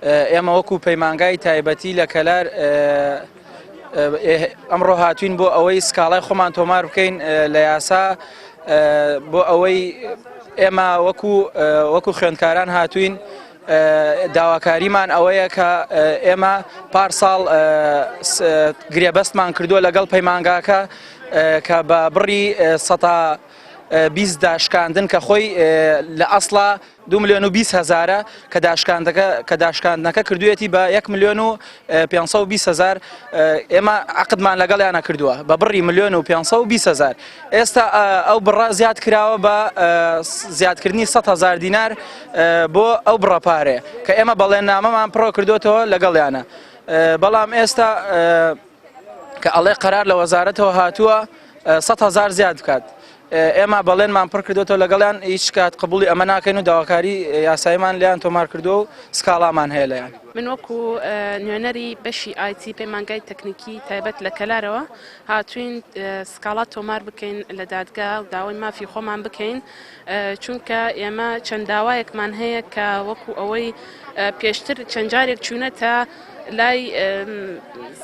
ئێمە وەکو پەیمانگای تایبەتی لە کەلار ئەمڕۆ هاتوین بۆ ئەوەی سکاڵای خۆمان تۆمار بکەین لە یاسا بۆ ئەوەی ئێمە وەکو خوێندکاران هاتوین داواکاریمان ئەوەیە کە ئێمە پارساڵ گرێبەستمان کردووە لەگەڵ پەیمانگاکە کە بە بڕی 120 داشکاندن کە خۆی لە ئەسڵا 2,200,000 کە داشکاندنەکە کردوێتی بە 1,520,000 ئێمە عقدمان لەگەڵیانە کردووە بە بڕی 1,520,000 ئێستا ئەو بڕا زیاد کراوە بە زیادکردنی 100,000 دینار بۆ ئەو بڕەپارێ کە ئێمە بەڵێننامەمان پڕۆ کردوێتەوە لەگەڵیانە بەڵام ئێستا کە ئەڵێ قەرار لە وەزارەتەوە هاتووە 100,000 زیاد بکات ئێمە بەڵێنمان پڕ کردوێتەوە لەگەڵیان هیچ کات قبوڵی ئەمە ناکەین و داواکاری یاساییمان لیان تۆمار کردووە و سکاڵامان هەیە لەیان. من وەکو نوێنەری بەشی ئایتی پەیمانگای تەکنیکی تایبەت لە کەلارەوە هاتوین سکاڵات تۆمار بکەین لە دادگا و داوای مافی خۆمان بکەین چونکە ئێمە چەند داوایەکمان هەیە کە وەکو ئەوەی پێشتر چەند جارێک چوونەتە لای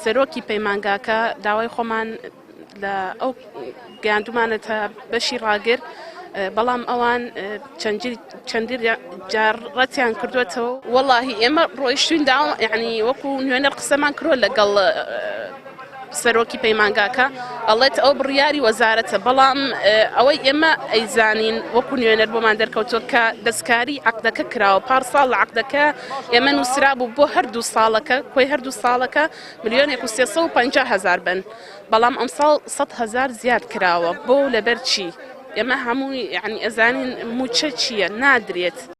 سەرۆکی پەیمانگاکە داوای خۆمان لە ئەو گەیاندومانەتە بەشی ڕاگر بەڵام ئەوان چەندی جار ڕەتیان کردوێتەوە وەڵاهی ئێمە ڕۆیشتوین داوام یعنی وەکو نوێنەر قسەمان کردووە لەگەڵ سەرۆکی پەیمانگاکە ئەڵێت ئەو بڕیاری وەزارەتە بەڵام ئەوەی ئێمە ئەیزانین وەکو نوێنەر بۆمان دەرکەوتووە کە دەستکاری عەقدەکە کراوە پارساڵ لە عەقدەکە ئێمە نووسرا بوو بۆ هەردوو ساڵەکە کۆی هەردوو ساڵەکە 1,350,000 بن بەڵام ئەمساڵ 100,000 زیاد کراوە بۆ لەبەر چی؟ ئێمە هەمووی یعنی ئەزانین موچە چییە نادرێت